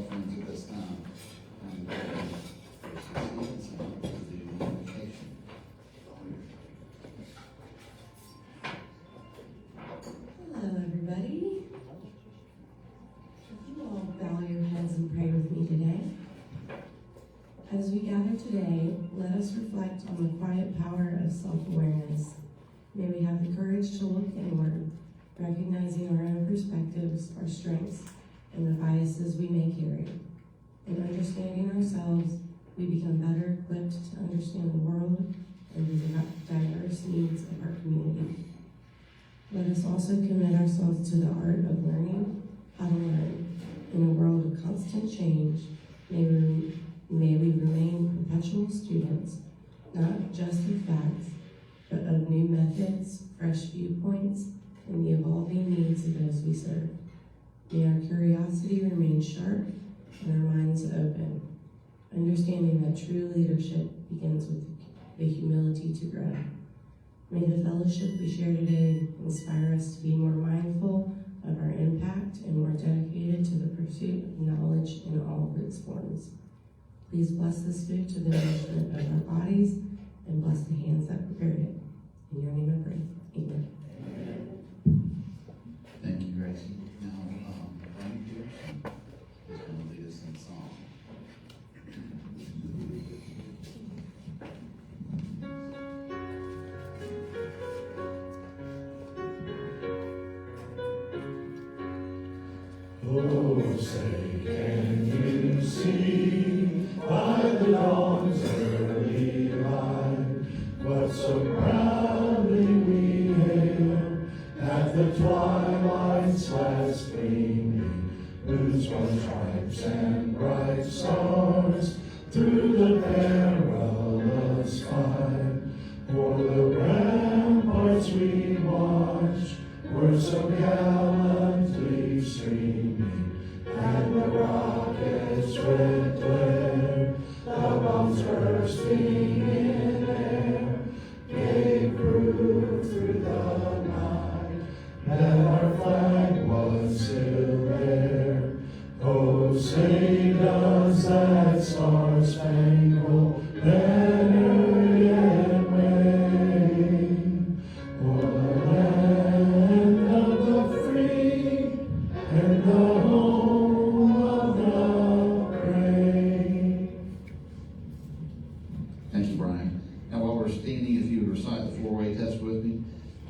offerings at this time. And the invocation. Hello, everybody. If you all bow your heads and pray with me today. As we gather today, let us reflect on the quiet power of self-awareness. May we have the courage to look inward, recognizing our own perspectives, our strengths, and the biases we may carry. In understanding ourselves, we become better equipped to understand the world and the diverse needs of our community. Let us also commit ourselves to the art of learning how to learn. In a world of constant change, may we remain perpetual students, not just of facts, but of new methods, fresh viewpoints, and the evolving needs of those we serve. May our curiosity remain sharp and our minds open, understanding that true leadership begins with the humility to grow. May the fellowship we share today inspire us to be more mindful of our impact and more dedicated to the pursuit of knowledge in all of its forms. Please bless this food to the nourishment of our bodies and bless the hands that prepared it. In your name I pray. Amen. Thank you, Gracie. Now, Brian Pearson is going to lead us in song. Oh, say, can you see by the dawn's early light what so proudly we hail at the twilight's last gleaming, whose one stripes and bright stars through the perilous fight, o'er the ramparts we watched were so gallantly streaming, and the rockets with glare, the bombs bursting in air, gave proof through the night that our flag was still there. Oh, say does that star-spangled banner yet wave o'er the land of the free and the home of the brave? Thank you, Brian. Now, while we're standing, if you would recite the four-way test with me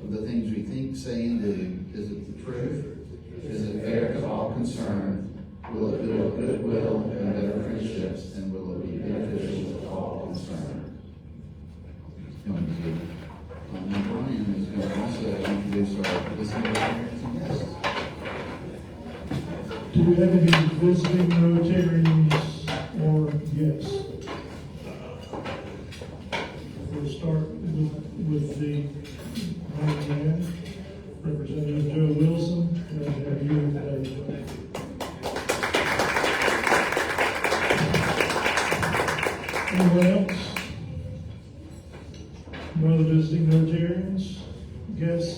of the things we think, say, and do. Is it the truth? Is it fair to all concerned? Will it build goodwill and better friendships? And will it be beneficial to all concerned? Now, Brian is going to also introduce our listening parents and guests. Do we have any visiting Rotarians or guests? We'll start with the young man, Representative Joe Wilson. Glad to have you today. Anyone else? No other visiting Rotarians? Guests?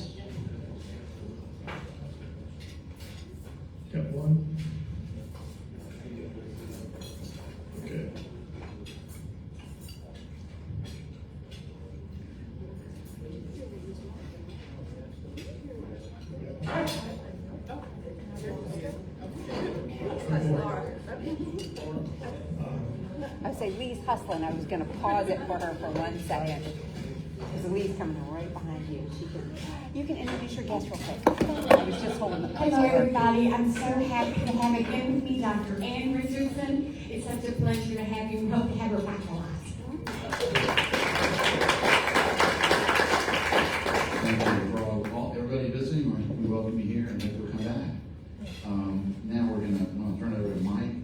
Got one? Okay. I say Lee's hustling. I was going to pause it for her for 1 second. Because Lee's coming right behind you. You can introduce your guest real quick. I was just holding the Hello, everybody. I'm so happy to have again with me Dr. Ann Richardson. It's such a pleasure to have you. We hope to have her back alive. Thank you for all everybody visiting. We welcome you here and hope you'll come back. Now we're going to turn it over to Mike,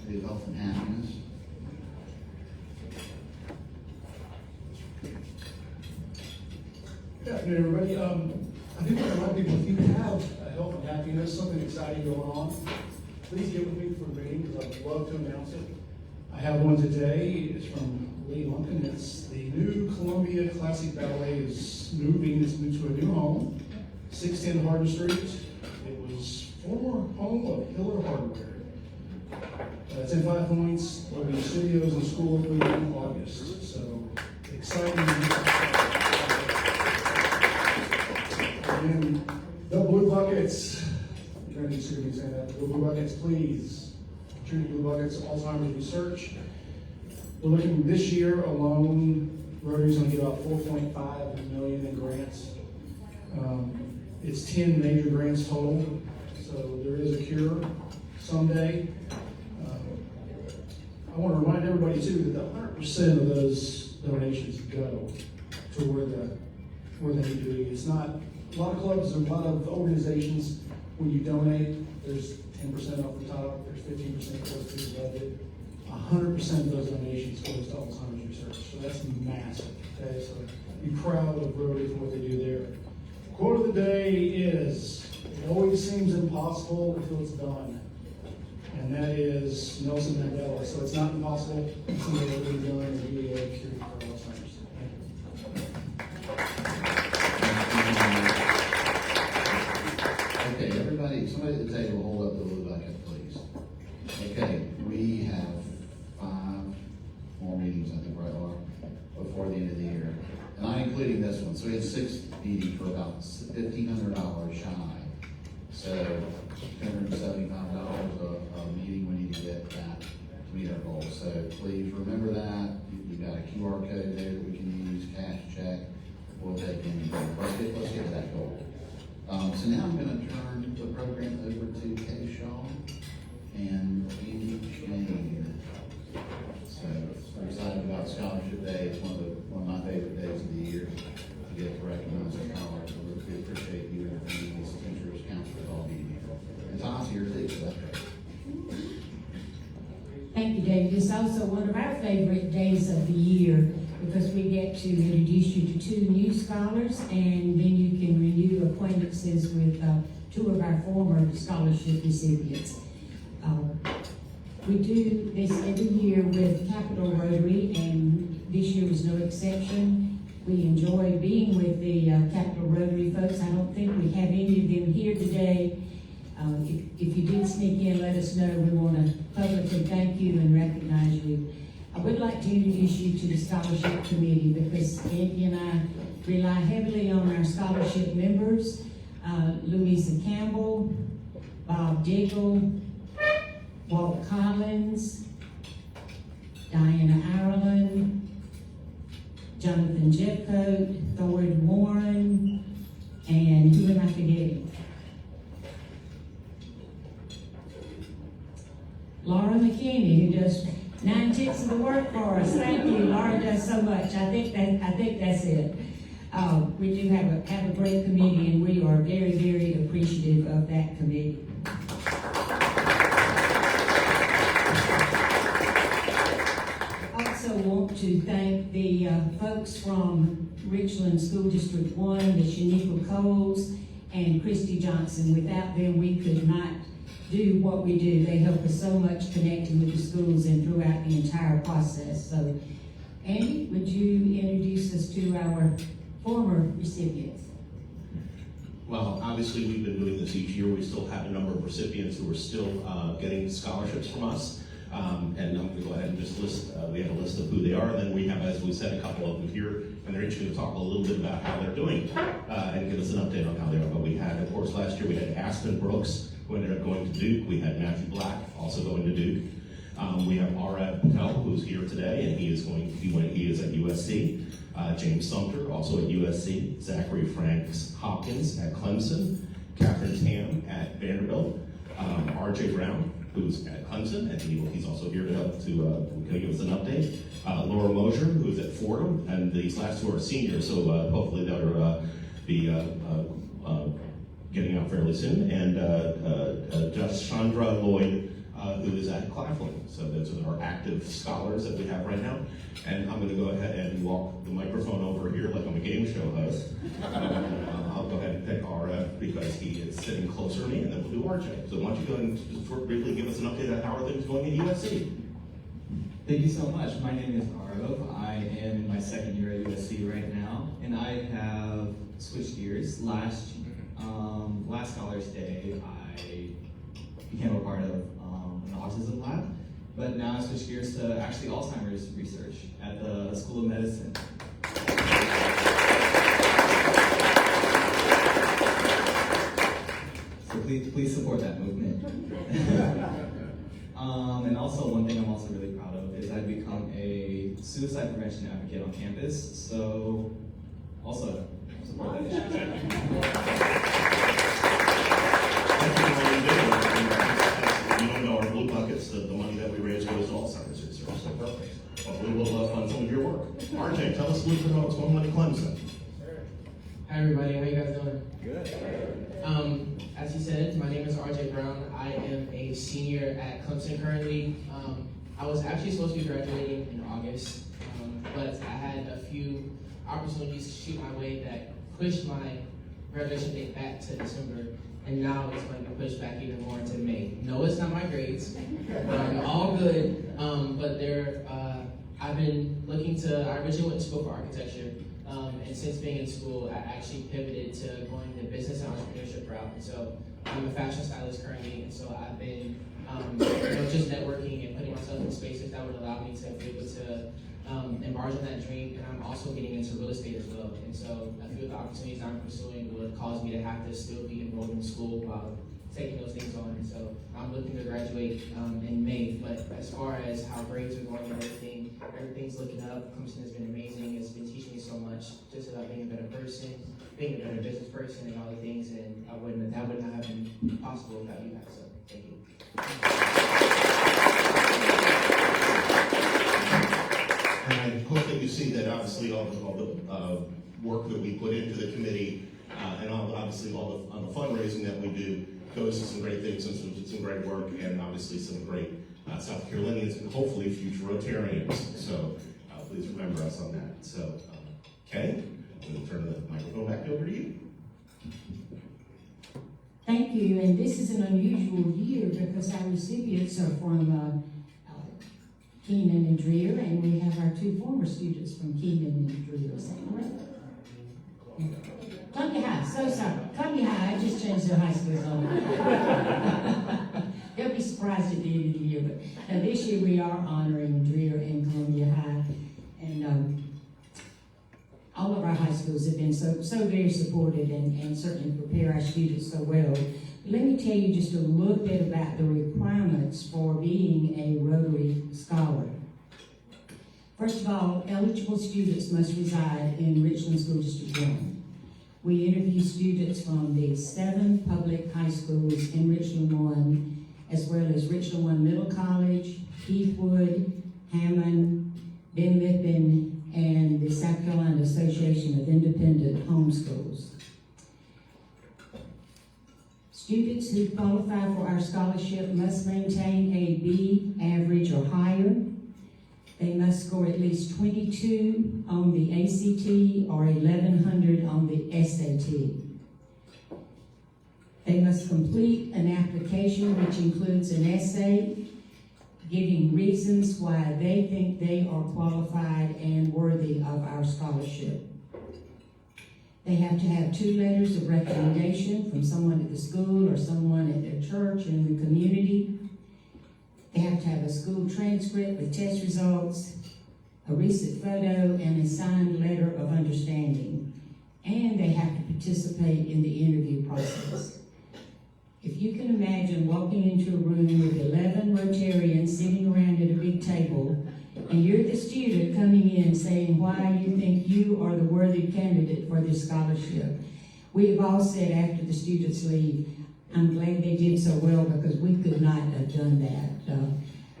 the health and happiness. Good afternoon, everybody. I think what a lot of people, if you have a health and happiness, something exciting going on, please get with me for a meeting because I'd love to announce it. I have one today. It's from Lee Lumpkin. It's the new Columbia Classic Ballet is moving. It's moved to a new home, 610 Hardin Street. It was former home of Hiller Hardware. It's in 5 Points. There'll be studios and school food in August. So exciting. And the Blue Buckets. I'm trying to get Sugar to say that. The Blue Buckets, please. Trinity Blue Buckets Alzheimer's Research. We're looking this year alone. Rotary's going to get about $4.5 million in grants. It's 10 major grants total, so there is a cure someday. I want to remind everybody too that 100% of those donations go to where they need to be. It's not a lot of clubs and a lot of organizations. When you donate, there's 10% off the top, there's 15% goes to the budget. 100% of those donations goes to Alzheimer's research, so that's massive. Okay, so be proud of Rotary for what they do there. Quote of the day is, "It always seems impossible until it's done." And that is Nelson Mandela. So it's not impossible. Somebody that would be done and be a cure for Alzheimer's. Okay, everybody, somebody at the table, hold up the blue bucket, please. Okay, we have 5 more meetings, I think, right, Laura, before the end of the year. And I'm including this one, so we had 6 meetings for about $1,500 shy. So $275 a meeting, we need to get that to meet our goal. So please remember that. You've got a QR code there that we can use, cash check. We'll take anything. Let's get to that goal. So now I'm going to turn the program over to Kay Shaw and Andy Shane. So we're excited about Scholarship Day. It's one of my favorite days of the year to get to recognize a scholar. So we appreciate you and these teachers, counselors, all being here. And Tom's here too, so that's great. Thank you, David. It's also one of our favorite days of the year because we get to introduce you to 2 new scholars, and then you can renew acquaintances with 2 of our former scholarship recipients. We do this every year with Capital Rotary, and this year was no exception. We enjoy being with the Capital Rotary folks. I don't think we have any of them here today. If you did sneak in, let us know. We want to publicly thank you and recognize you. I would like to introduce you to the Scholarship Committee because Andy and I rely heavily on our scholarship members, Louisa Campbell, Bob Diggle, Walt Collins, Diana Ireland, Jonathan Jeffcoat, Thornton Warren, and who am I forgetting? Laura McKinney, who does 9/10 of the work for us. Thank you. Laura does so much. I think that's it. We do have a great committee, and we are very, very appreciative of that committee. I also want to thank the folks from Richland School District 1, the Shaniqua Coles, and Christy Johnson. Without them, we could not do what we do. They help us so much connecting with the schools and throughout the entire process. So, Andy, would you introduce us to our former recipients? Well, obviously, we've been doing this each year. We still have a number of recipients who are still getting scholarships from us. And I'm going to go ahead and just list, we have a list of who they are. And then we have, as we said, a couple of them here. And they're each going to talk a little bit about how they're doing and give us an update on how they are. But we had, of course, last year we had Aspen Brooks, who ended up going to Duke. We had Matthew Black, also going to Duke. We have Arad Patel, who's here today, and he is at USC. James Sumter, also at USC. Zachary Franks Hopkins at Clemson. Catherine Tam at Vanderbilt. R.J. Brown, who's at Clemson, and he's also here to help to give us an update. Laura Mosher, who's at Fordham, and these last 2 are seniors, so hopefully they'll be getting out fairly soon. And just Chandra Lloyd, who is at Claflin. So those are our active scholars that we have right now. And I'm going to go ahead and walk the microphone over here like I'm a game show host. I'll go ahead and pick RF because he is sitting closer to me, and then we'll do RJ. So why don't you go ahead and just briefly give us an update on how are things going at USC? Thank you so much. My name is Arav. I am in my 2nd year at USC right now, and I have switched gears. Last Scholars Day, I became a part of an autism lab. but now I switched gears to actually Alzheimer's research at the School of Medicine. So please support that movement. And also one thing I'm also really proud of is I've become a suicide prevention advocate on campus. So also support that issue. Thank you for all you do. You don't know our blue buckets, the money that we raise goes to Alzheimer's research, so perfect. Hopefully we'll fund some of your work. RJ, tell us a little bit about what's going on in Clemson. Hi everybody, how you guys doing? Good. As you said, my name is RJ Brown. I am a senior at Clemson currently. I was actually supposed to be graduating in August, but I had a few opportunities shoot my way that pushed my graduation date back to December, and now it's going to be pushed back even more into May. No, it's not my grades. All good, but I've been looking to, I originally went to school for architecture, and since being in school, I actually pivoted to going the business and entrepreneurship route. And so I'm a fashion stylist currently, and so I've been just networking and putting myself in spaces that would allow me to be able to embark on that dream. And I'm also getting into real estate as well. And so a few of the opportunities I'm pursuing would cause me to have to still be enrolled in school while taking those things on. And so I'm looking to graduate in May. But as far as how grades are going and everything's looking up. Clemson has been amazing. It's been teaching me so much just about being a better person, being a better business person, and all the things. And that would not have been possible without you guys. So thank you. And I hope that you see that obviously all the work that we put into the committee and obviously all the fundraising that we do goes to some great things and some great work, and obviously some great South Carolinians and hopefully future Rotarians. So please remember us on that. So, Kay, I'm going to turn the microphone back over to you. Thank you, and this is an unusual year because our recipients are from Keenan and Dreer, and we have our two former students from Keenan and Dreer. Is that correct? Columbia High, so sorry. Columbia High, I just changed their high schools on. They'll be surprised at the end of the year, but this year we are honoring Dreer and Columbia High, and all of our high schools have been so very supportive and certainly prepare our students so well. Let me tell you just a little bit about the requirements for being a Rotary Scholar. First of all, eligible students must reside in Richland School District 1. We interview students from the 7 public high schools in Richland 1, as well as Richland 1 Middle College, Heathwood, Hammond, Ben Lippin, and the South Carolina Association of Independent Homeschools. Students who qualify for our scholarship must maintain a B average or higher. They must score at least 22 on the ACT or 1100 on the SAT. They must complete an application which includes an essay giving reasons why they think they are qualified and worthy of our scholarship. They have to have 2 letters of recommendation from someone at the school or someone at their church or in the community. They have to have a school transcript with test results, a recent photo, and a signed letter of understanding. And they have to participate in the interview process. If you can imagine walking into a room with 11 Rotarians sitting around at a big table, and you're the student coming in saying why you think you are the worthy candidate for this scholarship. We have all said after the students leave, I'm glad they did so well because we could not have done that.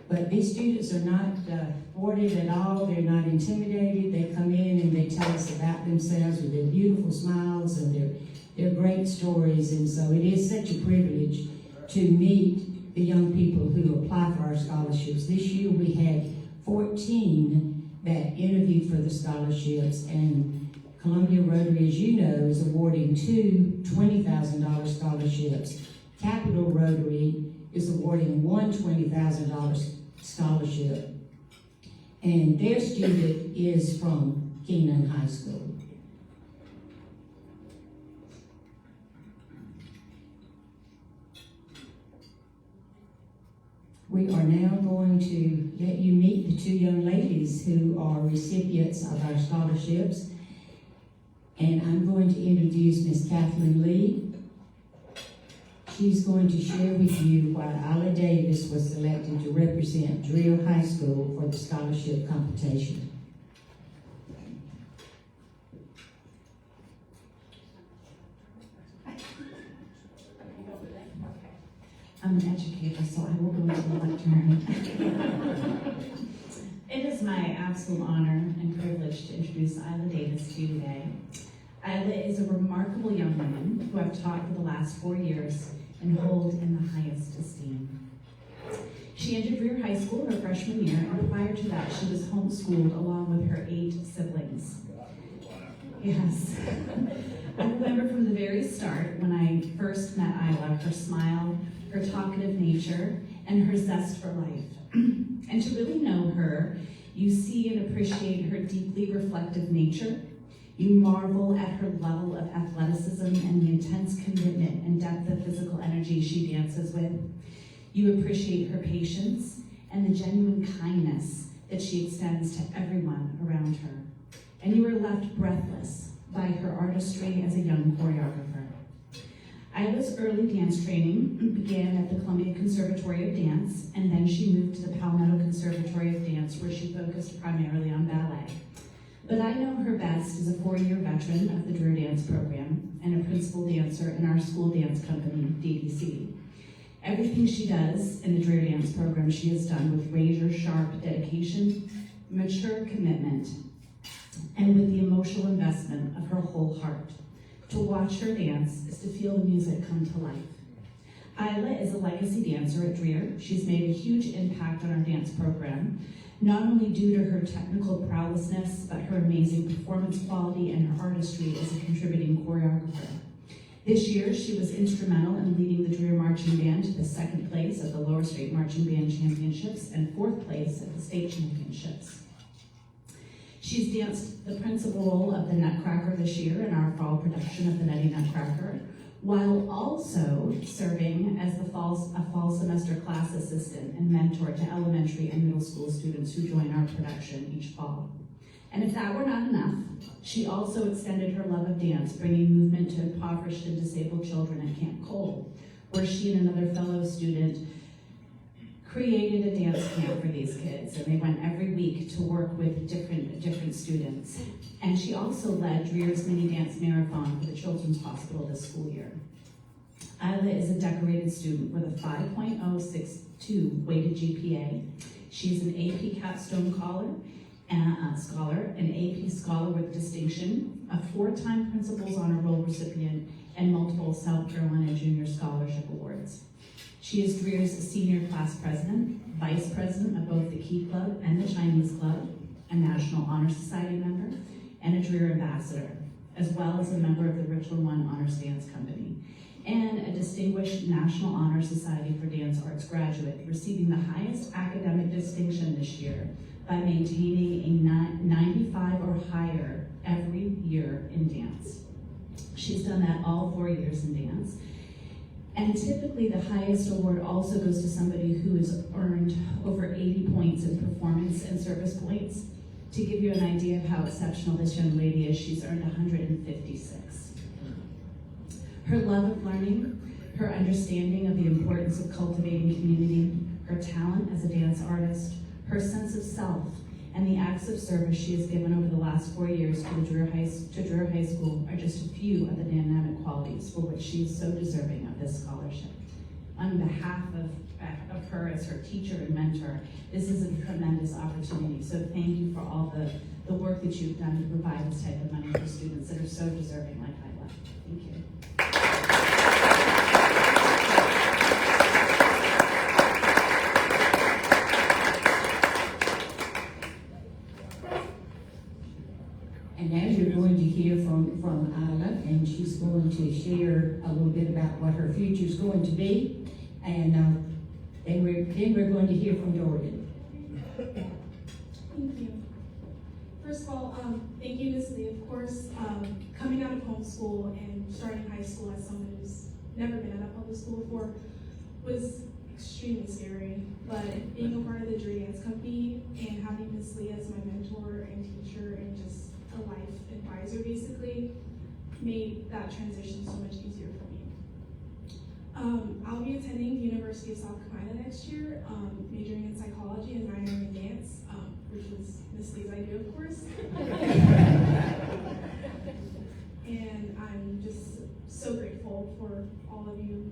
But these students are not thwarted at all. They're not intimidated. They come in and they tell us about themselves with their beautiful smiles and their great stories. And so it is such a privilege to meet the young people who apply for our scholarships. This year we had 14 that interviewed for the scholarships, and Columbia Rotary, as you know, is awarding 2 $20,000 scholarships. Capital Rotary is awarding one $20,000 scholarship, and their student is from Keenan High School. We are now going to let you meet the two young ladies who are recipients of our scholarships. And I'm going to introduce Miss Kathleen Lee. She's going to share with you why Isla Davis was selected to represent Dreher High School for the scholarship competition. I'm an educator, so I will go into the lectern. It is my absolute honor and privilege to introduce Isla Davis to you today. Isla is a remarkable young woman who I've taught for the last 4 years and hold in the highest esteem. She entered Dreher High School her freshman year, and prior to that, she was homeschooled along with her 8 siblings. Yes. I remember from the very start when I first met Isla, her smile, her talkative nature, and her zest for life. And to really know her, you see and appreciate her deeply reflective nature. You marvel at her level of athleticism and the intense commitment and depth of physical energy she dances with. You appreciate her patience and the genuine kindness that she extends to everyone around her. And you are left breathless by her artistry as a young choreographer. Isla's early dance training began at the Columbia Conservatory of Dance, and then she moved to the Palmetto Conservatory of Dance, where she focused primarily on ballet. But I know her best as a 4-year veteran of the Dreher Dance Program and a principal dancer in our school dance company, DDC. Everything she does in the Dreher Dance Program she has done with razor-sharp dedication, mature commitment, and with the emotional investment of her whole heart. To watch her dance is to feel the music come to life. Isla is a legacy dancer at Dreher. She's made a huge impact on our dance program, not only due to her technical prowessness, but her amazing performance quality and her artistry as a contributing choreographer. This year, she was instrumental in leading the Dreher Marching Band to the 2nd place at the Lower State Marching Band Championships and 4th place at the State Championships. She's danced the principal role of the Nutcracker this year in our fall production of the Nutty Nutcracker, while also serving as a fall semester class assistant and mentor to elementary and middle school students who join our production each fall. And if that were not enough, she also extended her love of dance, bringing movement to impoverished and disabled children at Camp Cole, where she and another fellow student created a dance camp for these kids, and they went every week to work with different students. And she also led Dreher's mini dance marathon for the Children's Hospital this school year. Isla is a decorated student with a 5.062 weighted GPA. She's an AP capstone scholar, an AP scholar with distinction, a 4-time Principal's Honor Roll recipient, and multiple South Carolina Junior Scholarship Awards. She is Dreher's senior class president, vice president of both the Key Club and the Chinese Club, a National Honor Society member, and a Dreher ambassador, as well as a member of the Richland I Honors Dance Company, and a distinguished National Honor Society for Dance Arts graduate, receiving the highest academic distinction this year by maintaining a 95 or higher every year in dance. She's done that all 4 years in dance. And typically the highest award also goes to somebody who has earned over 80 points in performance and service points. To give you an idea of how exceptional this young lady is, she's earned 156. Her love of learning, her understanding of the importance of cultivating community, her talent as a dance artist, her sense of self, and the acts of service she has given over the last 4 years to Dreher High School are just a few of the dynamic qualities for which she is so deserving of this scholarship. On behalf of her as her teacher and mentor, this is a tremendous opportunity. So thank you for all the work that you've done to provide this type of money for students that are so deserving like Isla. Thank you. And now you're going to hear from Isla, and she's going to share a little bit about what her future is going to be. And then we're going to hear from Jordan. Thank you. First of all, thank you, Ms. Lee. Of course, coming out of homeschool and starting high school as someone who's never been at a public school before was extremely scary, but being a part of the Jury Dance Company and having Miss Lee as my mentor and teacher and just a life advisor basically made that transition so much easier for me. I'll be attending the University of South Carolina next year, majoring in psychology and minoring in dance, which was Miss Lee's idea, of course. And I'm just so grateful for all of you,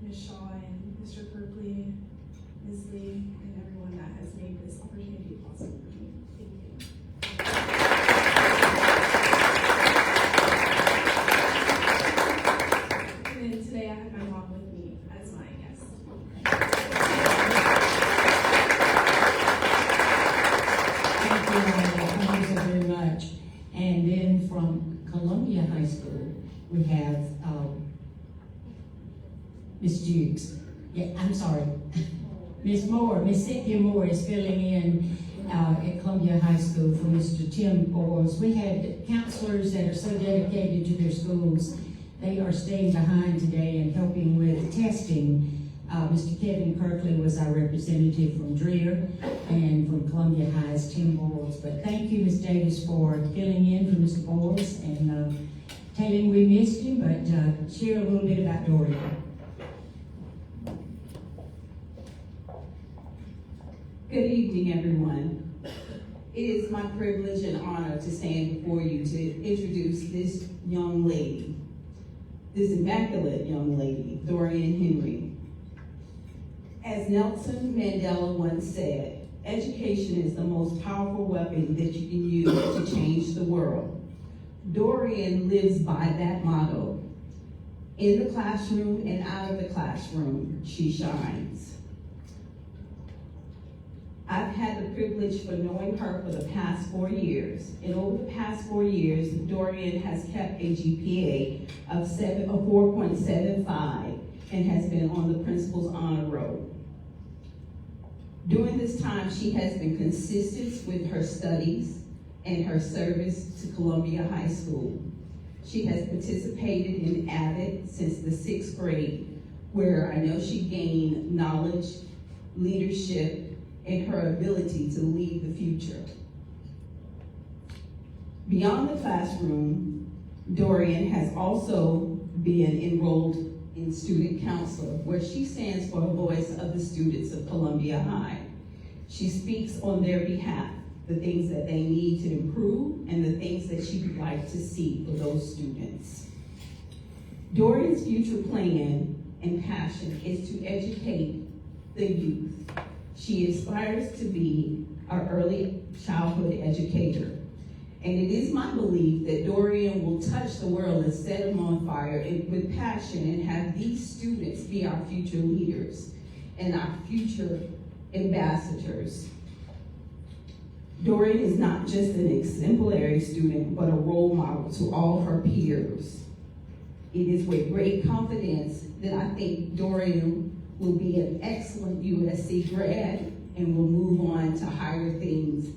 Ms. Shaw and Mr. Kirkley, Ms. Lee, and everyone that has made this opportunity possible for me. Thank you. And then today I have my mom with me as my guest. Thank you so very much. And then from Columbia High School, we have Miss Jukes. Yeah, I'm sorry. Miss Moore, Miss Cynthia Moore is filling in at Columbia High School for Mr. Tim Boyles. We had counselors that are so dedicated to their schools. They are staying behind today and helping with testing. Mr. Kevin Kirkley was our representative from Dreer, and from Columbia High's Tim Boyles. But thank you, Ms. Davis, for filling in for Mr. Boyles and telling we missed him, but share a little bit about Dorian. Good evening, everyone. It is my privilege and honor to stand before you to introduce this young lady, this immaculate young lady, Dorian Henry. As Nelson Mandela once said, education is the most powerful weapon that you can use to change the world. Dorian lives by that motto. In the classroom and out of the classroom, she shines. I've had the privilege for knowing her for the past 4 years. And over the past 4 years, Dorian has kept a GPA of 4.75 and has been on the principal's honor roll. During this time, she has been consistent with her studies and her service to Columbia High School. She has participated in AVID since the 6th grade, where I know she gained knowledge, leadership, and her ability to lead the future. Beyond the classroom, Dorian has also been enrolled in student counselor, where she stands for the voice of the students of Columbia High. She speaks on their behalf, the things that they need to improve and the things that she would like to see for those students. Dorian's future plan and passion is to educate the youth. She aspires to be an early childhood educator. And it is my belief that Dorian will touch the world and set them on fire with passion and have these students be our future leaders and our future ambassadors. Dorian is not just an exemplary student, but a role model to all her peers. It is with great confidence that I think Dorian will be an excellent USC grad and will move on to higher things.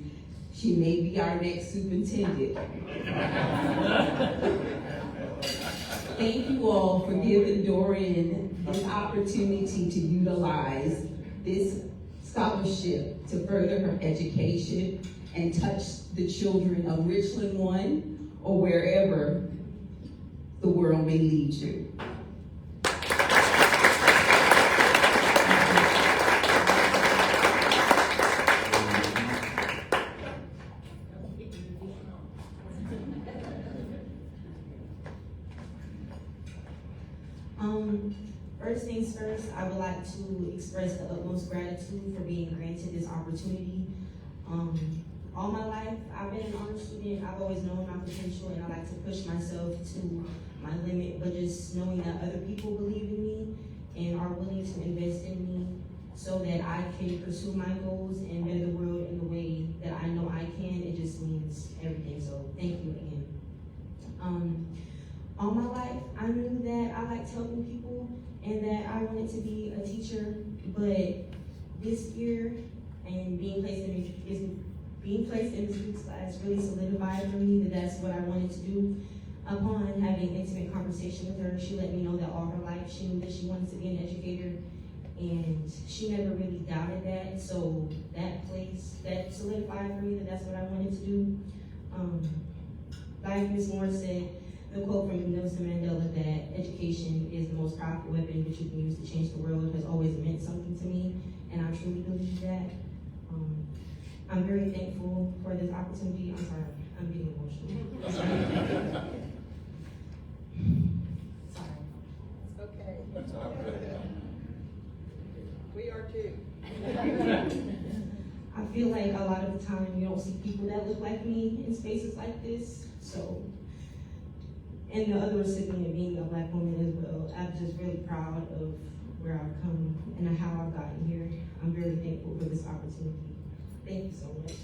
She may be our next superintendent. Thank you all for giving Dorian this opportunity to utilize this scholarship to further her education and touch the children of Richland 1 or wherever the world may lead you. First things first, I would like to express the utmost gratitude for being granted this opportunity. All my life, I've been an honor student. I've always known my potential and I like to push myself to my limit, but just knowing that other people believe in me and are willing to invest in me so that I can pursue my goals and better the world in the way that I know I can, it just means everything. So thank you again. All my life, I knew that I liked helping people and that I wanted to be a teacher, but this year and being placed in this week's class really solidified for me that that's what I wanted to do. Upon having intimate conversation with her, she let me know that all her life she knew that she wanted to be an educator, And she never really doubted that, so that solidified for me that that's what I wanted to do. Like Ms. Moore said, the quote from Nelson Mandela that education is the most powerful weapon that you can use to change the world has always meant something to me, and I truly believe that. I'm very thankful for this opportunity. I'm sorry, I'm getting emotional. Sorry. Okay. We are too. I feel like a lot of the time you don't see people that look like me in spaces like this, so. And the other recipient being a Black woman as well, I'm just really proud of where I've come and how I've gotten here. I'm really thankful for this opportunity. Thank you so much.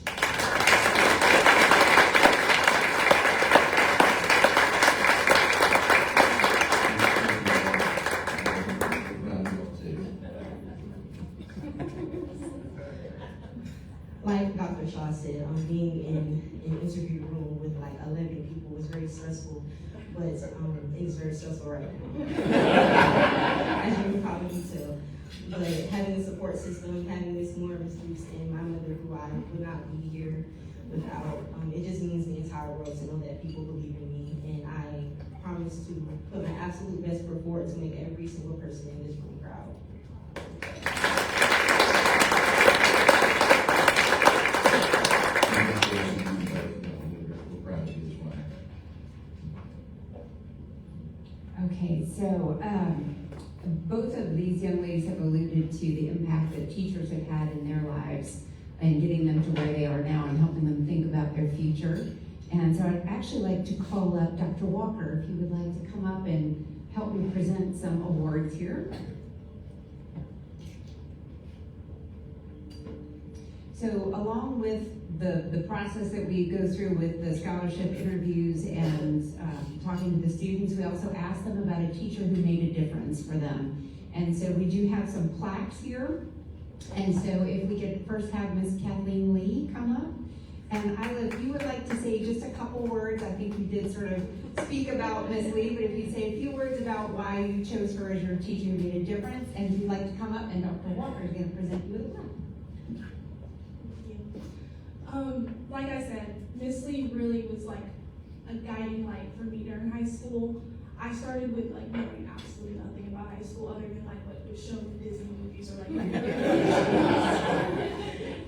Like Dr. Shaw said, being in an interview room with like 11 people was very stressful, but it is very stressful right now, as you can probably tell. But having a support system, having Ms. Moore, Ms. Luce, and my mother, who I would not be here without, it just means the entire world to know that people believe in me, and I promise to put my absolute best foot forward to make every single person in this room proud. Okay, so both of these young ladies have alluded to the impact that teachers have had in their lives and getting them to where they are now and helping them think about their future. And so I'd actually like to call up Dr. Walker, if you would like to come up and help me present some awards here. So along with the process that we go through with the scholarship interviews and talking to the students, we also ask them about a teacher who made a difference for them. And so we do have some plaques here. And so if we could first have Miss Kathleen Lee come up. And Isla, if you would like to say just a couple words, I think you did sort of speak about Miss Lee, but if you say a few words about why you chose her as your teacher who made a difference, and if you'd like to come up, and Dr. Walker is going to present you with a plaque. Like I said, Miss Lee really was like a guiding light for me during high school. I started with like knowing absolutely nothing about high school other than like what was shown in Disney movies or like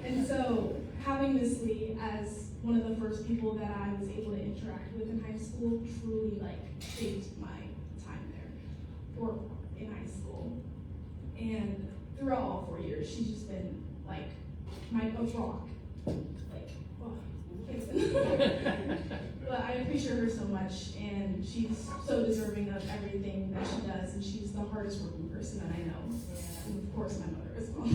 and so having Miss Lee as one of the first people that I was able to interact with in high school truly like shaped my time there or in high school. And throughout all 4 years, she's just been like a rock. But I appreciate her so much, and she's so deserving of everything that she does, and she's the hardest working person that I know, and of course my mother as well. Make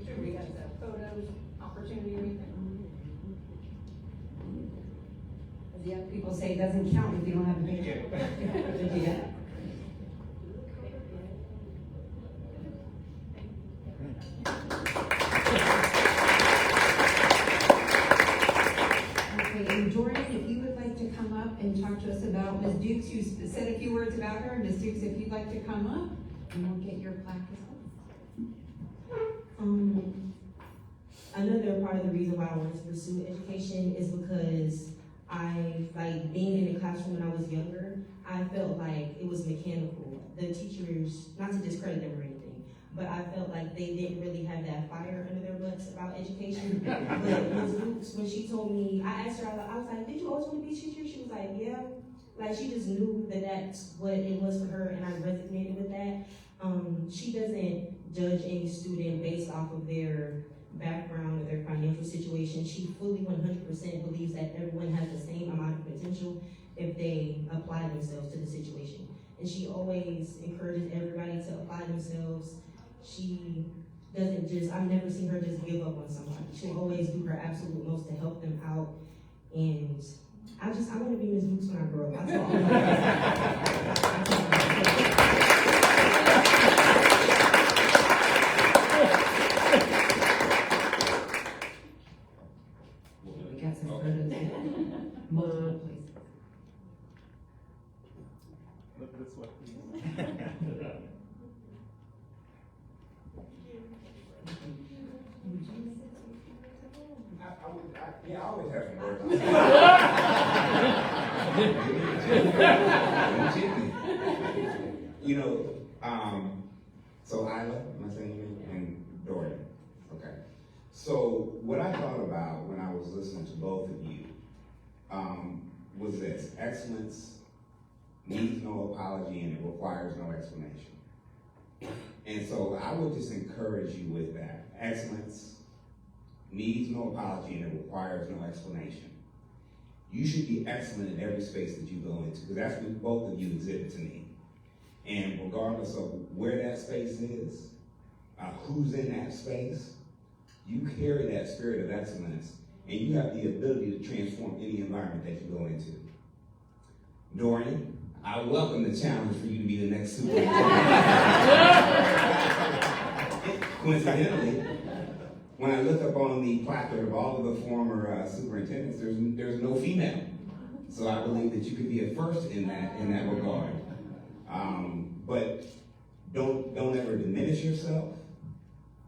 sure we got the photos, opportunity, everything. The young people say it doesn't count if you don't have a picture. Yeah. Okay, and Jordan, if you would like to come up and talk to us about Ms. Dukes, you said a few words about her. Ms. Dukes, if you'd like to come up, and we'll get your plaque as well. Another part of the reason why I wanted to pursue education is because like being in the classroom when I was younger, I felt like it was mechanical. The teachers, not to discredit them or anything, but I felt like they didn't really have that fire under their butts about education. But Ms. Luke's, when she told me, I asked her, I was like, did you always want to be a teacher? She was like, yeah. Like she just knew that that's what it was for her, and I resonated with that. She doesn't judge any student based off of their background or their financial situation. She fully 100% believes that everyone has the same amount of potential if they apply themselves to the situation. And she always encourages everybody to apply themselves. She doesn't just, I've never seen her just give up on somebody. She'll always do her absolute most to help them out. And I want to be Ms. Luke's when I grow up. That's all. got some photos of multiple places. Look this way. Yeah, I always have some words. You know, so Isla, am I saying your name? And Dorian. Okay. So what I thought about when I was listening to both of you was this: excellence needs no apology and it requires no explanation. And so I would just encourage you with that. Excellence needs no apology and it requires no explanation. You should be excellent in every space that you go into, because that's what both of you exhibit to me. And regardless of where that space is, who's in that space, you carry that spirit of excellence and you have the ability to transform any environment that you go into. Dorian, I welcome the challenge for you to be the next superintendent. Coincidentally, when I look up on the placard of all of the former superintendents, there's no female. So I believe that you could be a first in that regard. But don't ever diminish yourself.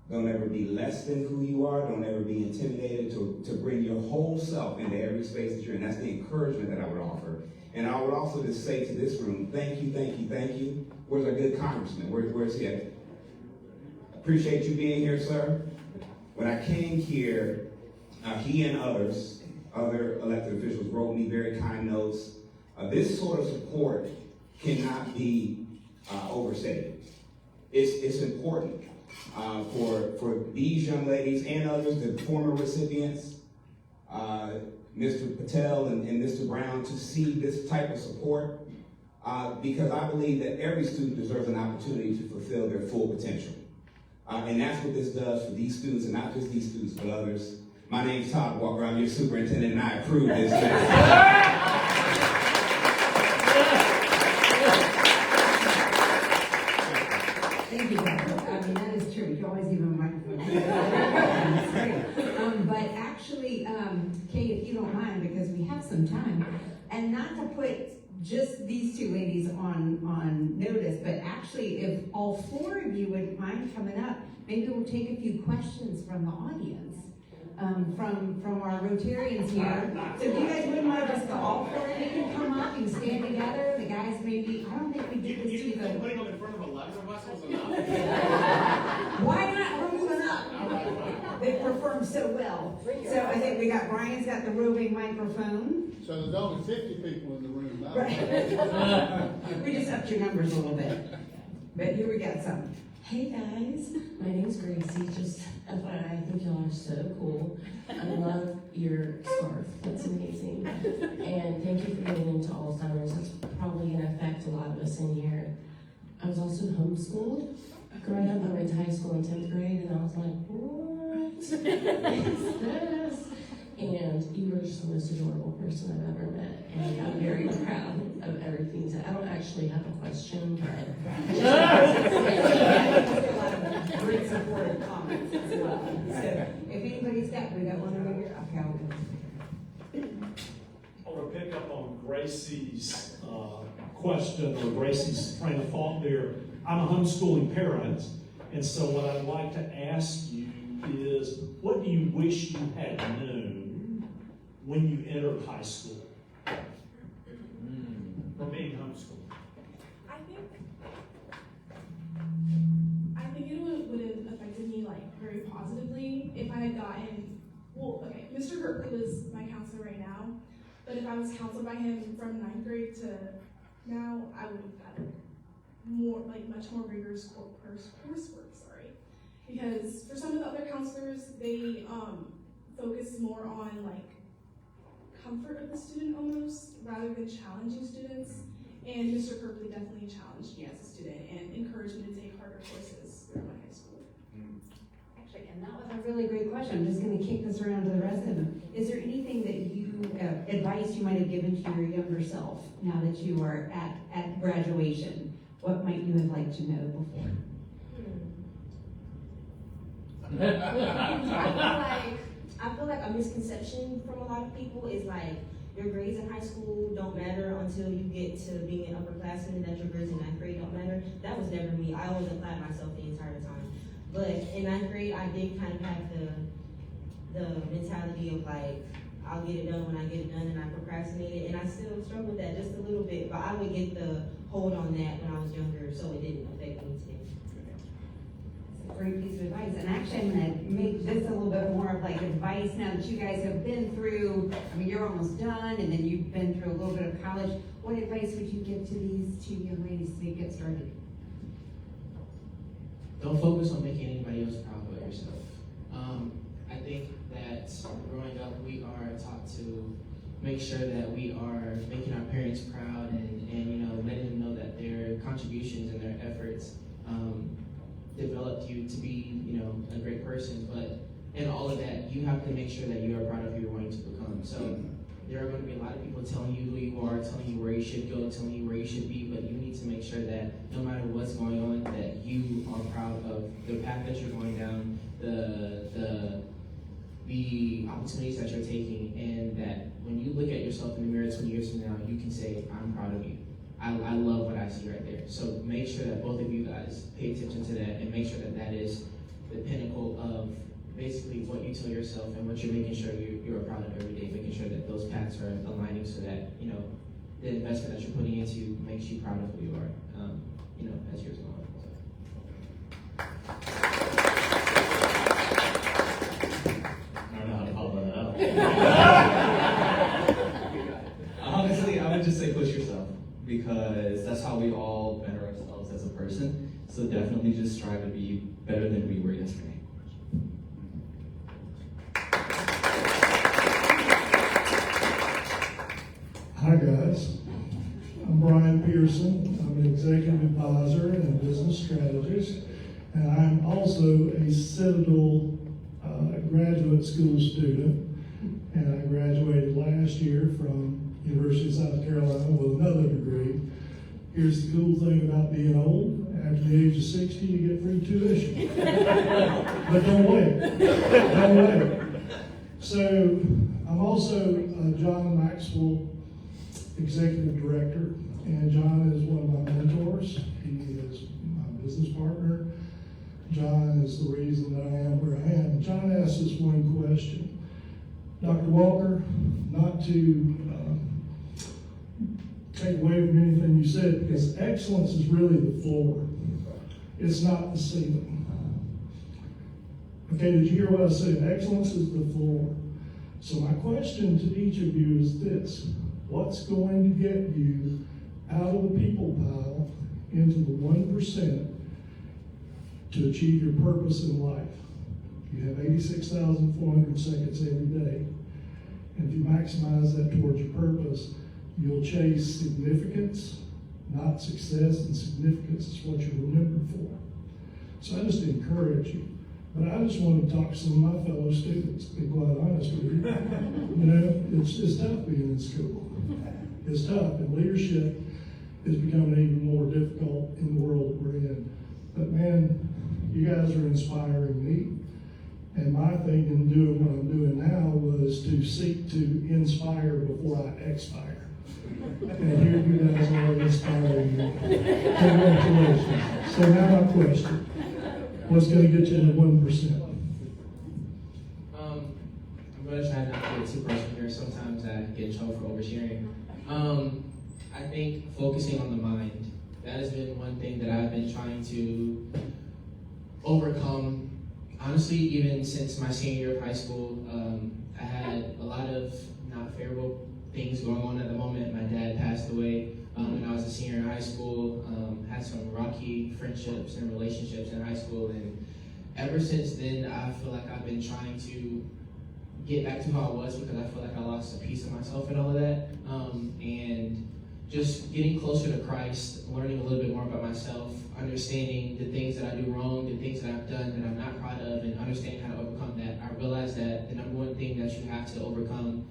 Don't ever be less than who you are. Don't ever be intimidated to bring your whole self into every space that you're in. That's the encouragement that I would offer. And I would also just say to this room, thank you, thank you, thank you. Where's our good congressman? Where's he at? Appreciate you being here, sir. When I came here, he and other elected officials wrote me very kind notes. This sort of support cannot be overstated. It's important for these young ladies and others, the former recipients, Mr. Patel and Mr. Brown, to see this type of support, because I believe that every student deserves an opportunity to fulfill their full potential. And that's what this does for these students, and not just these students, but others. My name's Todd Walker, I'm your superintendent, and I approve this message. Thank you, Doctor. I mean, that is true. You always give him a microphone. That's great. But actually, Kate, if you don't mind, because we have some time, and not to put just these two ladies on notice, but actually, if all four of you wouldn't mind coming up, maybe we'll take a few questions from the audience, from our Rotarians here. So if you guys wouldn't mind, just all four of you can come up and stand together. The guys maybe, I don't think we did this to you, but Putting them in front of 11 of us was enough. why not? We're moving up. They performed so well. So I think we got, Brian's got the roving microphone. So there's only 50 people in the room now. Right. We just upped your numbers a little bit. But here we got some. Hey guys, my name's Gracie. Just FYI, I think y'all are so cool. I love your scarf. That's amazing. And thank you for getting into Alzheimer's. It's probably going to affect a lot of us in here. I was also homeschooled. Growing up, I went to high school in 10th grade, and I was like, what is this? And you were just the most adorable person I've ever met. And I'm very proud of everything. I don't actually have a question, but a lot of great supportive comments as well. So if anybody's got, we got one over here. Okay, I'll go. I want to pick up on Gracie's question, or Gracie's train of thought there. I'm a homeschooling parent, and so what I'd like to ask you is, what do you wish you had known when you entered high school from being homeschooled? I think it would have affected me like very positively if I had gotten, well, okay, Mr. Berkeley was my counselor right now, but if I was counseled by him from 9th grade to now, I would have gotten more, like much more rigorous coursework, sorry. Because for some of the other counselors, they focus more on like comfort of the student almost, rather than challenging students. And Mr. Kirkley definitely challenged me as a student and encouraged me to take harder courses throughout my high school. Actually, and that was a really great question. I'm just going to kick this around to the rest of them. Is there anything that you, advice you might have given to your younger self now that you are at graduation? What might you have liked to know before? I feel like I feel like a misconception from a lot of people is like, your grades in high school don't matter until you get to being an upperclassman, and that your grades in ninth grade don't matter. That was never me. I always applied myself the entire time. But in ninth grade, I did kind of have the mentality of like, I'll get it done when I get it done, and I procrastinated, and I still struggle with that just a little bit, but I would get the hold on that when I was younger, so it didn't affect me today. Great piece of advice. And actually, I'm going to make this a little bit more of like advice now that you guys have been through, I mean, you're almost done, and then you've been through a little bit of college. What advice would you give to these two young ladies to get started? Don't focus on making anybody else proud but yourself. I think that growing up, we are taught to make sure that we are making our parents proud and you know, letting them know that their contributions and their efforts developed you to be, you know, a great person. But in all of that, you have to make sure that you are proud of who you're going to become. So there are going to be a lot of people telling you who you are, telling you where you should go, telling you where you should be, but you need to make sure that no matter what's going on, that you are proud of the path that you're going down, the opportunities that you're taking, and that when you look at yourself in the mirror 20 years from now, you can say, I'm proud of you. I love what I see right there. So make sure that both of you guys pay attention to that and make sure that that is the pinnacle of basically what you tell yourself and what you're making sure you're proud of every day, making sure that those paths are aligning so that, you know, the investment that you're putting into makes you proud of who you are, you know, as years go on. I don't know how to follow that up. Honestly, I would just say push yourself, because that's how we all better ourselves as a person. So definitely just strive to be better than we were yesterday. Hi guys, I'm Brian Pearson. I'm an executive advisor and a business strategist, and I'm also a Citadel graduate school student, and I graduated last year from University of South Carolina with another degree. Here's the cool thing about being old: after the age of 60, you get free tuition. But don't wait. Don't wait. So I'm also John Maxwell Executive Director, and John is one of my mentors. He is my business partner. John is the reason that I am where I am. John asked us one question. Dr. Walker, not to take away from anything you said, because excellence is really the floor. It's not the ceiling. Okay, did you hear what I said? Excellence is the floor. So my question to each of you is this: what's going to get you out of the people pile into the 1% to achieve your purpose in life? You have 86,400 seconds every day. And if you maximize that towards your purpose, you'll chase significance, not success, and significance is what you're remembered for. So I just encourage you. But I just want to talk to some of my fellow students, to be quite honest with you. You know, it's tough being in school. It's tough, and leadership is becoming even more difficult in the world that we're in. But man, you guys are inspiring me. And my thing in doing what I'm doing now was to seek to inspire before I expire. And here you guys are inspiring me. Congratulations. So now my question: what's going to get you to 1%? I'm going to try not to get too personal here. Sometimes I get in trouble for oversharing. I think focusing on the mind, that has been one thing that I've been trying to overcome. Honestly, even since my senior year of high school, I had a lot of not favorable things going on at the moment. My dad passed away when I was a senior in high school, had some rocky friendships and relationships in high school, and ever since then, I feel like I've been trying to get back to who I was, because I feel like I lost a piece of myself and all of that, and just getting closer to Christ, learning a little bit more about myself, understanding the things that I do wrong, the things that I've done that I'm not proud of, and understanding how to overcome that. I realized that the number one thing that you have to overcome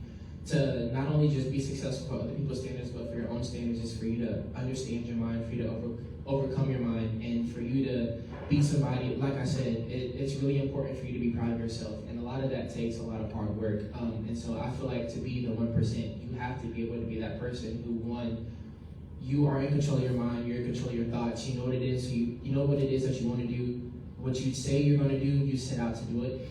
to not only just be successful for other people's standards, but for your own standards, is for you to understand your mind, for you to overcome your mind, and for you to be somebody. Like I said, it's really important for you to be proud of yourself. And a lot lot of that takes a lot of hard work. And so I feel like to be the 1%, you have to be able to be that person who, one, you are in control of your mind, you're in control of your thoughts, you know what it is, you know what it is that you want to do, what you say you're going to do, you set out to do it.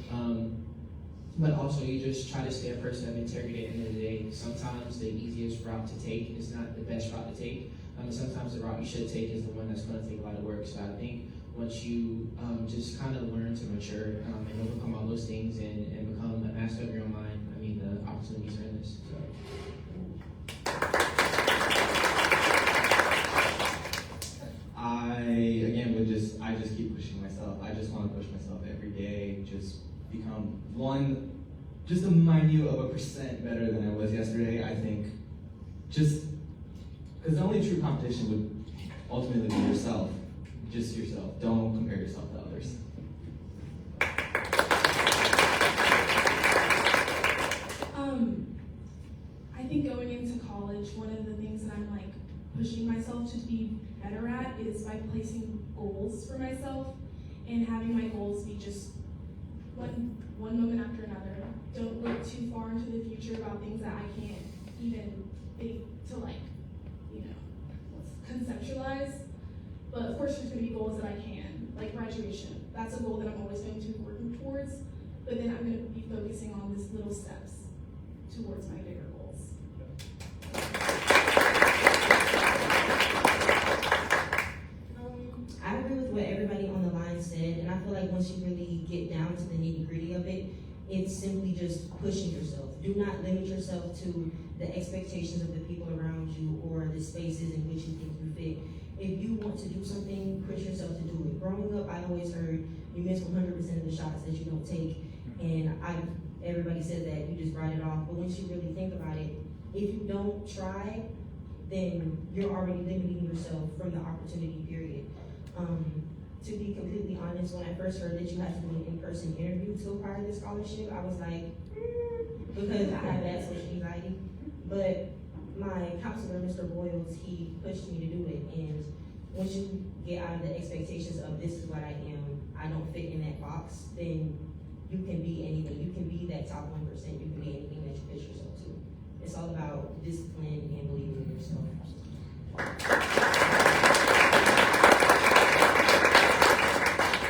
But also you just try to stay a person of integrity at the end of the day. Sometimes the easiest route to take is not the best route to take. Sometimes the route you should take is the one that's going to take a lot of work. So I think once you just kind of learn to mature and overcome all those things and become a master of your own mind, I mean, the opportunities are endless. So. I just keep pushing myself. I just want to push myself every day, just become just a minute of a % better than I was yesterday. I think just because the only true competition would ultimately be yourself, just yourself. Don't compare yourself to others. I think going into college, one of the things that I'm like pushing myself to be better at is by placing goals for myself and having my goals be just one moment after another. Don't look too far into the future about things that I can't even think to conceptualize. But of course there's gonna be goals that I can, like graduation. That's a goal that I'm always going to be working towards, but then I'm gonna be focusing on these little steps towards my bigger goals. I agree with what everybody on the line said, and I feel like once you really get down to the nitty-gritty of it, it's simply just pushing yourself. Do not limit yourself to the expectations of the people around you or the spaces in which you think you fit. If you want to do something, push yourself to do it. Growing up, I always heard you miss 100% of the shots that you don't take, and everybody said that, you just write it off. But once you really think about it, if you don't try, then you're already limiting yourself from the opportunity, period. To be completely honest, when I first heard that you had to do an in-person interview to apply to the scholarship, I was like, because I have bad social anxiety. But my counselor, Mr. Boyles, he pushed me to do it. And once you get out of the expectations of this is what I am, I don't fit in that box, then you can be anything. You can be that top 1%. You can be anything that you push yourself to. It's all about discipline and believing in yourself.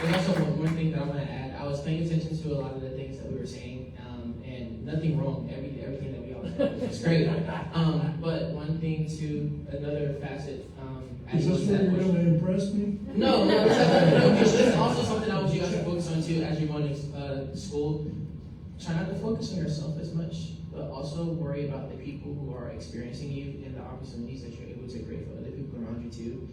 There's also one thing that I want to add. I was paying attention to a lot of the things that we were saying, and nothing wrong. Everything that we all said was great. But one thing to another facet. Is this where you're going to impress me? No. It's just also something I want you guys to focus on too as you're going to school. Try not to focus on yourself as much, but also worry about the people who are experiencing you and the opportunities that you're able to create for other people around you too.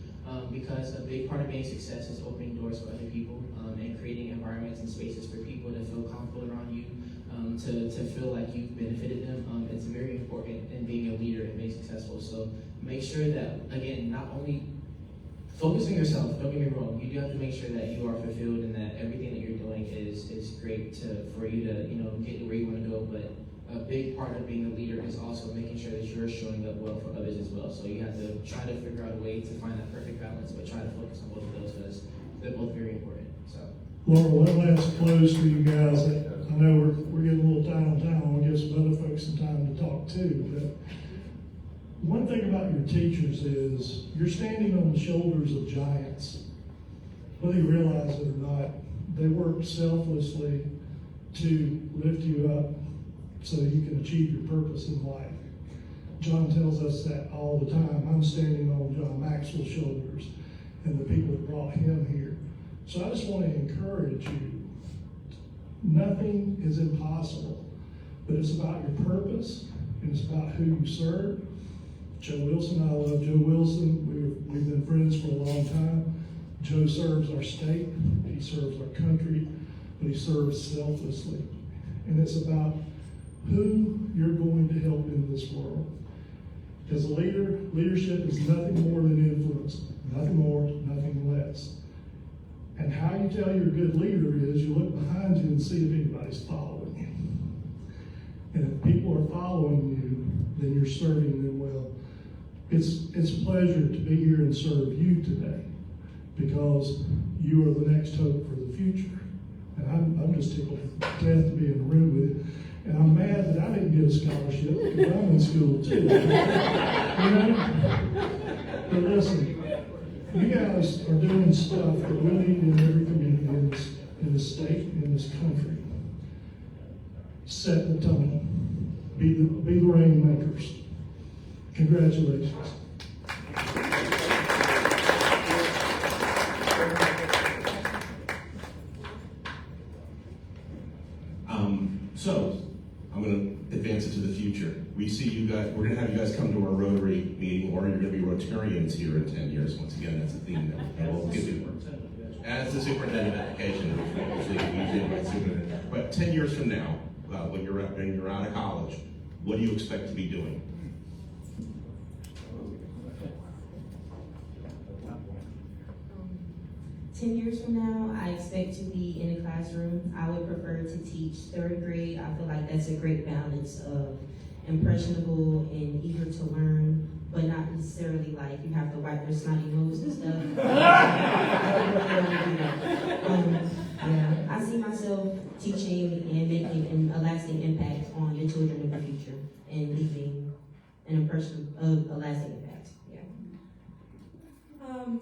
Because a big part of being success is opening doors for other people and creating environments and spaces for people to feel comfortable around you, to feel like you've benefited them. It's very important in being a leader and being successful. So make sure that, again, not only focus on yourself, don't get me wrong, you do have to make sure that you are fulfilled and that everything that you're doing is great for you to get to where you want to go. But a big part of being a leader is also making sure that you're showing up well for others as well. So you have to try to figure out a way to find that perfect balance, but try to focus on both of those because they're both very important. So, Laura, one last close for you guys. I know we're getting a little time on time. I want to give some other folks some time to talk too. But one thing about your teachers is you're standing on the shoulders of giants. Whether you realize it or not, they work selflessly to lift you up so you can achieve your purpose in life. John tells us that all the time. I'm standing on John Maxwell's shoulders and the people that brought him here. So I just want to encourage you. Nothing is impossible, but it's about your purpose and it's about who you serve. Joe Wilson, I love Joe Wilson. We've been friends for a long time. Joe serves our state, he serves our country, but he serves selflessly. And it's about who you're going to help in this world. As a leader, leadership is nothing more than influence. Nothing more, nothing less. And how you tell you're a good leader is you look behind you and see if anybody's following you. And if people are following you, then you're serving them well. It's a pleasure to be here and serve you today because you are the next hope for the future. And I'm just tickled to death to be in the room with you. And I'm mad that I didn't get a scholarship because I'm in school too. You know? But listen, you guys are doing stuff that we need in every community in this state, in this country. Set the tone. Be the rainmakers. Congratulations. So, I'm going to advance it to the future. We see you guys, we're going to have you guys come to our Rotary meeting, or you're going to be Rotarians here in 10 years. Once again, that's a theme that we'll give you. As the superintendent of education, which we usually invite superintendent. But 10 years from now, when you're out of college, what do you expect to be doing? Ten years from now, I expect to be in a classroom. I would prefer to teach third grade. I feel like that's a great balance of impressionable and eager to learn, but not necessarily like you have to wipe their snotty nose and stuff. Yeah, I see myself teaching and making a lasting impact on the children of the future and leaving an impression of a lasting impact.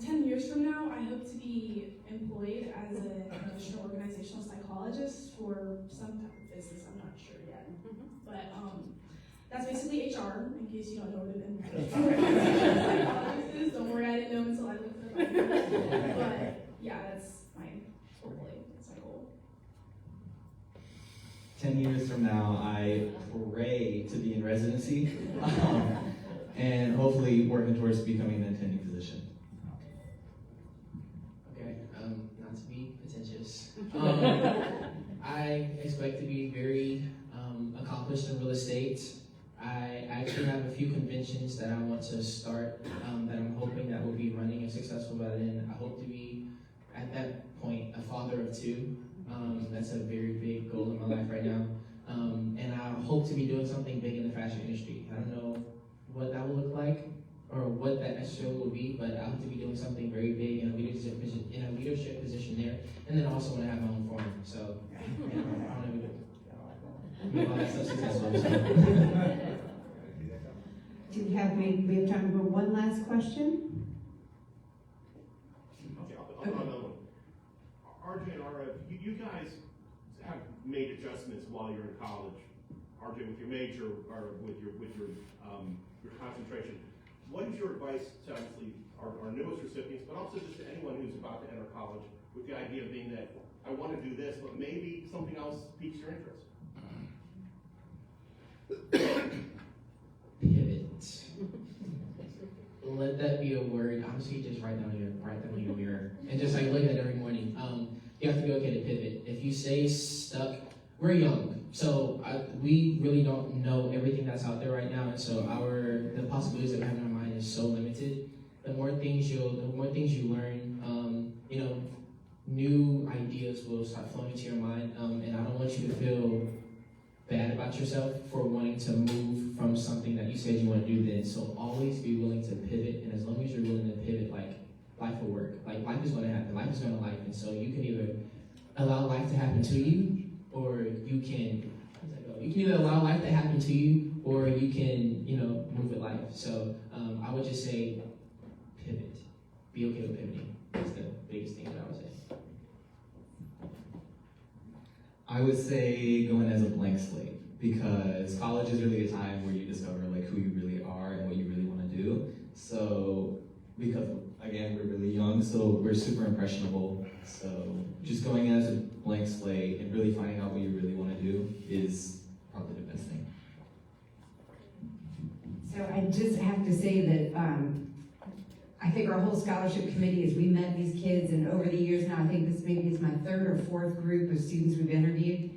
10 years from now, I hope to be employed as an additional organizational psychologist for some type of business. I'm not sure yet. But that's basically HR, in case you don't know what an psychologist is. Don't worry, I didn't know until I looked it up. But yeah, that's my goal. 10 years from now, I pray to be in residency and hopefully working towards becoming an attending physician. Not to be pretentious. I expect to be very accomplished in real estate. I actually have a few conventions that I want to start that I'm hoping that will be running and successful by then. I hope to be, at that point, a father of two. That's a very big goal in my life right now. And I hope to be doing something big in the fashion industry. I don't know what that will look like or what that necessarily will be, but I hope to be doing something very big in a leadership position there. And then also want to have my own farm. So I want to make all that stuff successful. Do we have time for one last question? Okay, I'll throw another one. RJ and RF, you guys have made adjustments while you're in college. RJ, with your major or with your concentration. What is your advice to obviously our newest recipients, but also just to anyone who's about to enter college, with the idea of being that I want to do this, but maybe something else piques your interest? Pivot. Let that be a word. Honestly, just write down on your mirror and just like look at it every morning. You have to be okay to pivot. If you stay stuck, we're young, so we really don't know everything that's out there right now, and so the possibilities that we have in our mind is so limited. The more things you learn, new ideas will start flowing into your mind, and I don't want you to feel bad about yourself for wanting to move from something that you said you want to do then. So always be willing to pivot, and as long as you're willing to pivot, like life will work. Like life is going to happen. Life is going to life, and so you can either allow life to happen to you, or you can either allow life to happen to you, or you can move with life. So I would just say pivot. Be okay with pivoting. That's the biggest thing that I would say. I would say going as a blank slate, because college is really a time where you discover like who you really are and what you really want to do. So because again we're really young, so we're super impressionable. So just going as a blank slate and really finding out what you really want to do is probably the best thing. So I just have to say that I think our whole scholarship committee, as we met these kids, and over the years now, I think this maybe is my third or fourth group of students we've interviewed.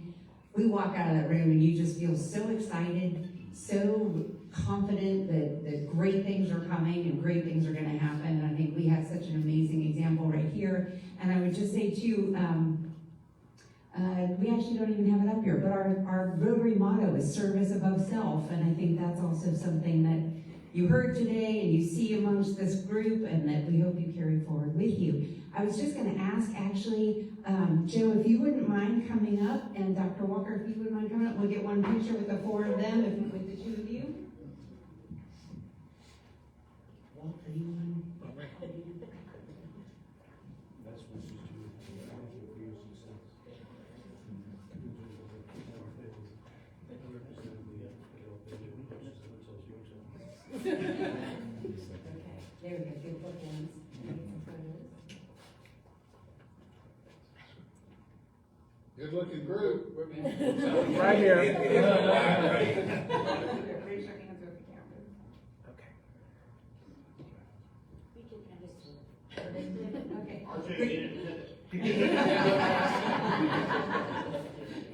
We walk out of that room and you just feel so excited, so confident that great things are coming and great things are going to happen. And I think we have such an amazing example right here. And I would just say too, we actually don't even have it up here, but our Rotary motto is service above self. And I think that's also something that you heard today and you see amongst this group, and that we hope you carry forward with you. I was just going to ask, actually, Joe, if you wouldn't mind coming up, and Dr. Walker, if you wouldn't mind coming up, we'll get one picture with the four of them, with the two of you. There we go, good bookends. Good looking group. Right here.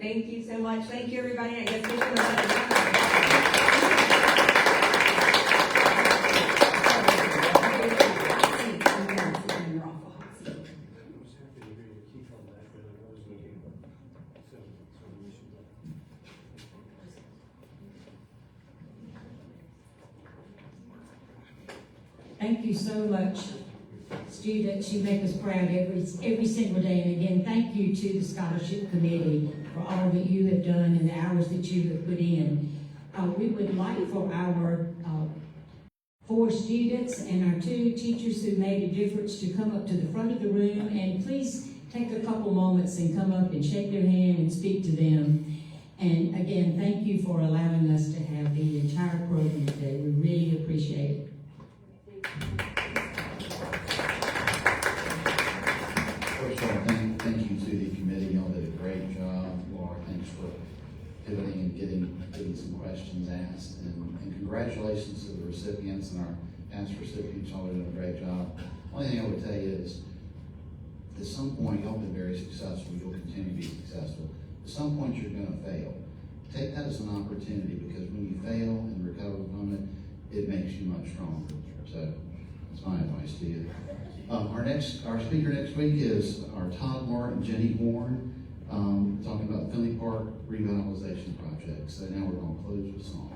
Thank you so much. Thank you, everybody. I guess we Thank you so much, students. You make us proud every single day. And again, thank you to the scholarship committee for all that you have done and the hours that you have put in. We would like for our 4 students and our 2 teachers who made a difference to come up to the front of the room, and please take a couple moments and come up and shake their hand and speak to them. And again, thank you for allowing us to have the entire program today. We really appreciate it. First of all, thank you to the committee. Y'all did a great job. Laura, thanks for pivoting and getting some questions asked. And congratulations to the recipients and our past recipients. Y'all are doing a great job. Only thing I would tell you is, at some point, y'all been very successful. You'll continue to be successful. At some point, you're going to fail. Take that as an opportunity, because when you fail and recover from it, it makes you much stronger. So that's my advice to you. Our speaker next week is our Todd Martin, Jenny Warren, talking about the Finley Park revitalization project. So now we're going to close with song.